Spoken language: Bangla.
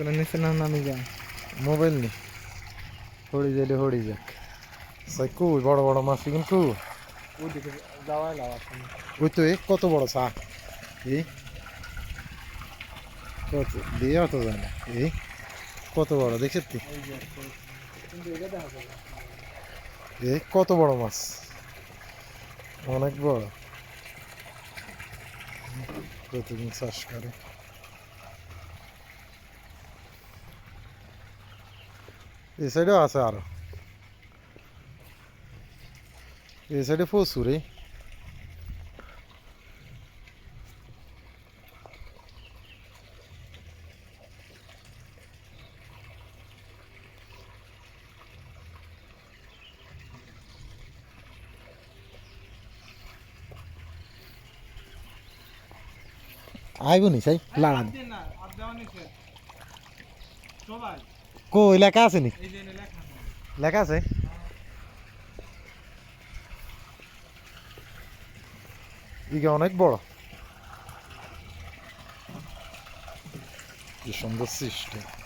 নিচে না নামি যা মোবাইল নি হড়ি যাইলে হড়ি যাক সাই কই বড় বড় মাছ কিন্তু ওইদিকে যাওয়াই লাভ ওই তো কত বড় চা এই কত দিয়ে অত যায় না এই কত বড় দেখছিস তুই কিন্তু এটা দেখা যাবে এই কত বড় মাছ অনেক বড় প্রতিদিন চাষ করে এই সাইডেও আছে আরো এই সাইডে প্রচুর আইব নি সাই লাড়ান কই লেখা আছে নি লেখা আছে ইগে অনেক বড় কি সুন্দর সিস্টেম